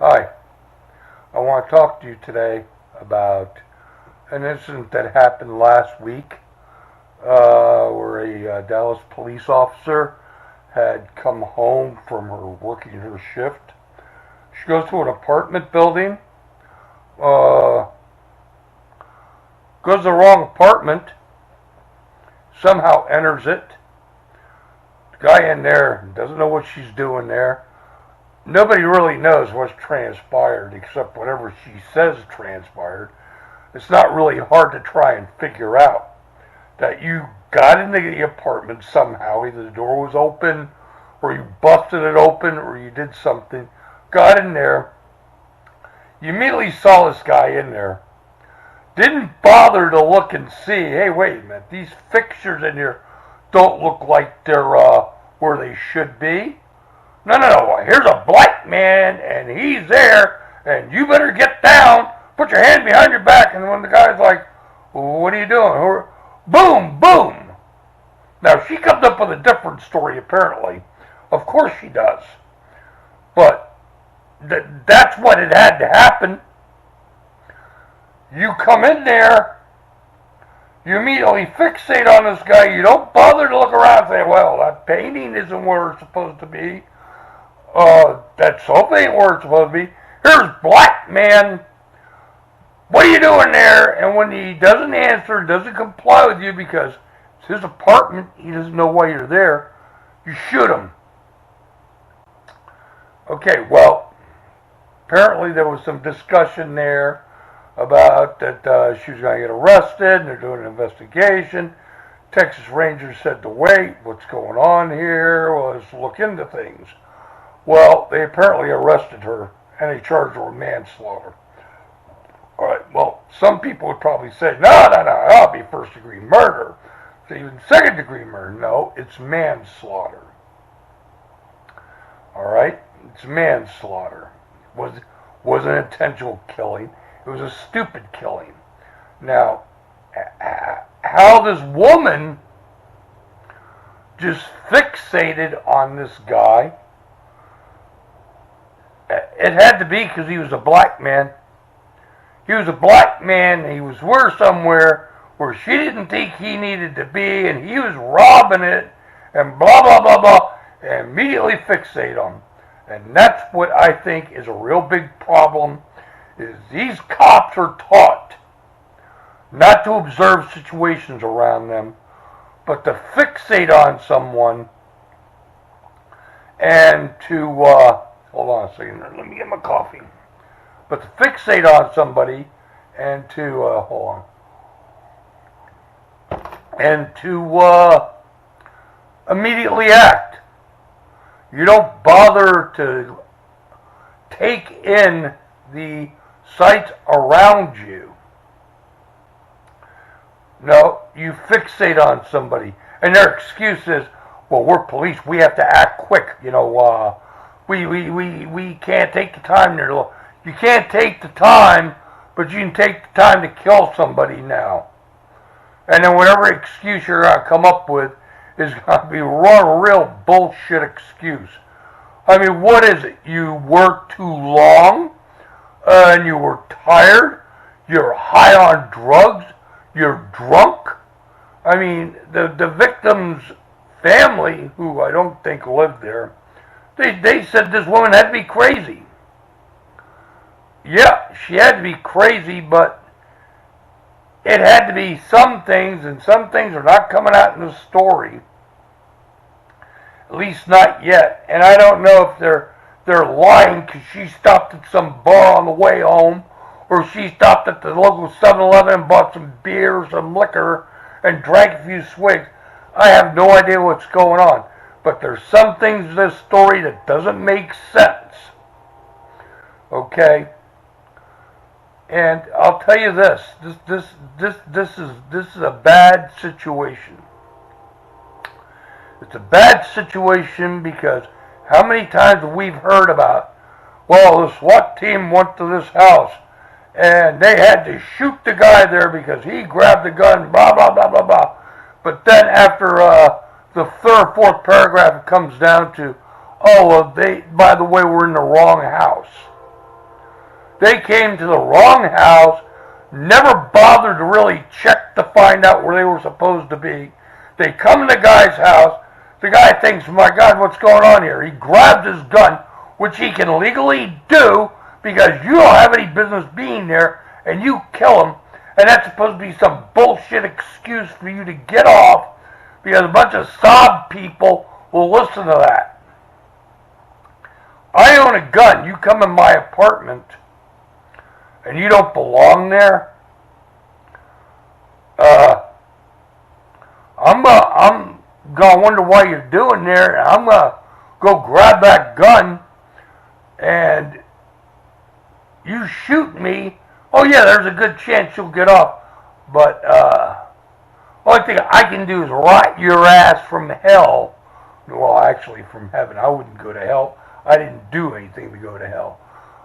Hi, I want to talk to you today about an incident that happened last week where a Dallas police officer had come home from her working her shift. She goes to an apartment building, uh, goes to the wrong apartment, somehow enters it. The guy in there doesn't know what she's doing there. Nobody really knows what's transpired except whatever she says transpired. It's not really hard to try and figure out that you got into the apartment somehow. Either the door was open, or you busted it open, or you did something. Got in there. You immediately saw this guy in there. Didn't bother to look and see, hey, wait a minute, these fixtures in here don't look like they're where they should be. No, here's a black man, and he's there, and you better get down, put your hand behind your back, and when the guy's like, what are you doing? Boom, boom. Now, she comes up with a different story, apparently. Of course she does. But that's what it had to happen. You come in there, you immediately fixate on this guy, you don't bother to look around and say, well, that painting isn't where it's supposed to be. That sofa ain't where it's supposed to be. Here's black man. What are you doing there? And when he doesn't answer, doesn't comply with you because it's his apartment, he doesn't know why you're there, you shoot him. Okay, well, apparently there was some discussion there about that she was going to get arrested, and they're doing an investigation. Texas Rangers said to wait, what's going on here? Well, let's look into things. Well, they apparently arrested her, and they charged her with manslaughter. All right, well, some people would probably say, no, that'll be first-degree murder. It's even second-degree murder. No, it's manslaughter. All right? It's manslaughter. It wasn't an intentional killing. It was a stupid killing. Now, how this woman just fixated on this guy, it had to be because he was a black man. He was a black man. He was somewhere where she didn't think he needed to be, and he was robbing it, and blah, blah, blah, blah, and immediately fixate on him. And that's what I think is a real big problem, is these cops are taught not to observe situations around them, but to fixate on someone and to, hold on a second, let me get my coffee. But to fixate on somebody and to, hold on, and to immediately act. You don't bother to take in the sights around you. No, you fixate on somebody. And their excuse is, well, we're police, we have to act quick. You know, we can't take the time there. You can't take the time, but you can take the time to kill somebody now. And then whatever excuse you're going to come up with is going to be a real bullshit excuse. I mean, what is it? You worked too long, and you were tired, you're high on drugs, you're drunk. I mean, the victim's family, who I don't think lived there, they said this woman had to be crazy. Yeah, she had to be crazy, but it had to be some things, and some things are not coming out in the story. At least not yet. And I don't know if they're lying because she stopped at some bar on the way home, or she stopped at the local 7-Eleven and bought some beer or some liquor and drank a few swigs. I have no idea what's going on. But there's some things in this story that doesn't make sense. Okay? And I'll tell you this. This is a bad situation. It's a bad situation because how many times we've heard about, well, the SWAT team went to this house and they had to shoot the guy there because he grabbed the gun, blah, blah, blah, blah, blah. But then after the third or fourth paragraph, it comes down to, oh, well, they, by the way, were in the wrong house. They came to the wrong house, never bothered to really check to find out where they were supposed to be. They come in the guy's house. The guy thinks, my God, what's going on here? He grabs his gun, which he can legally do because you don't have any business being there, and you kill him. And that's supposed to be some bullshit excuse for you to get off because a bunch of sob people will listen to that. I own a gun. You come in my apartment and you don't belong there. I'm gonna wonder why you're doing there. I'm gonna go grab that gun and you shoot me. Oh yeah, there's a good chance you'll get off. But only thing I can do is rot your ass from hell. Well, actually from heaven. I wouldn't go to hell. I didn't do anything to go to hell.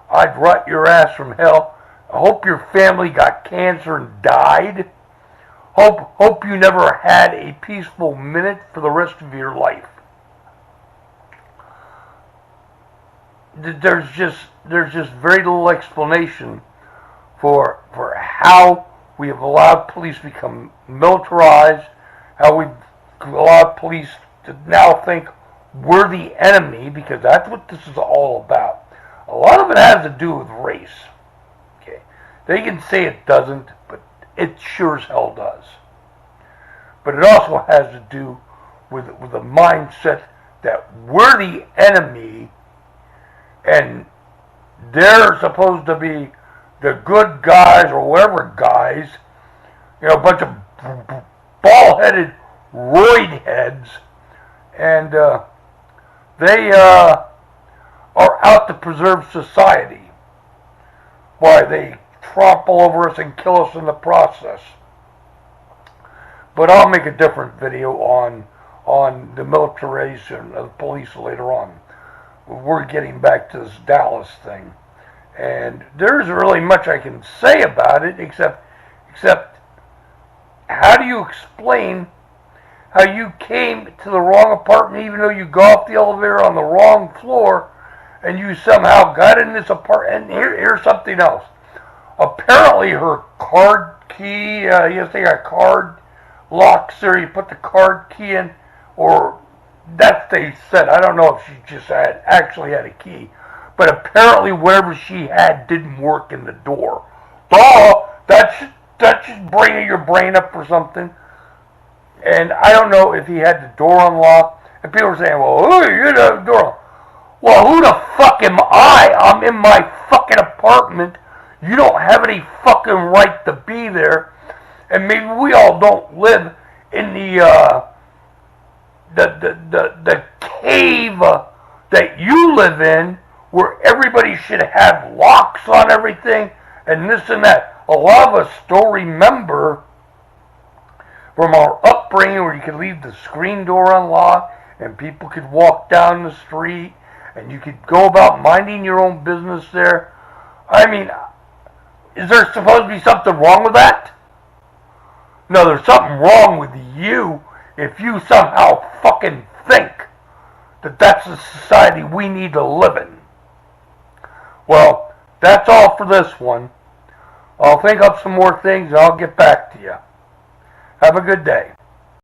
I'd rot your ass from hell. I hope your family got cancer and died. Hope you never had a peaceful minute for the rest of your life. There's just very little explanation for how we have allowed police to become militarized, how we've allowed police to now think we're the enemy, because that's what this is all about. A lot of it has to do with race. Okay, they can say it doesn't, but it sure as hell does. But it also has to do with the mindset that we're the enemy and they're supposed to be the good guys or whatever guys, you know, a bunch of bald-headed roid heads, and they are out to preserve society. Why, they trample over us and kill us in the process. But I'll make a different video on the militarization of the police later on. We're getting back to this Dallas thing. And there isn't really much I can say about it, except how do you explain how you came to the wrong apartment even though you got off the elevator on the wrong floor and you somehow got in this apartment? And here's something else. Apparently her card key, yes, they got card locks there, you put the card key in, or that they said. I don't know if she just actually had a key. But apparently whatever she had didn't work in the door. That's just bringing your brain up for something. And I don't know if he had the door unlocked. And people are saying, well, oh, you had the door unlocked. Well, who the fuck am I? I'm in my fucking apartment. You don't have any fucking right to be there. And maybe we all don't live in the cave that you live in, where everybody should have locks on everything and this and that. A lot of us still remember from our upbringing where you could leave the screen door unlocked and people could walk down the street and you could go about minding your own business there. I mean, is there supposed to be something wrong with that? No, there's something wrong with you if you somehow fucking think that that's the society we need to live in. Well, that's all for this one. I'll think up some more things and I'll get back to you. Have a good day.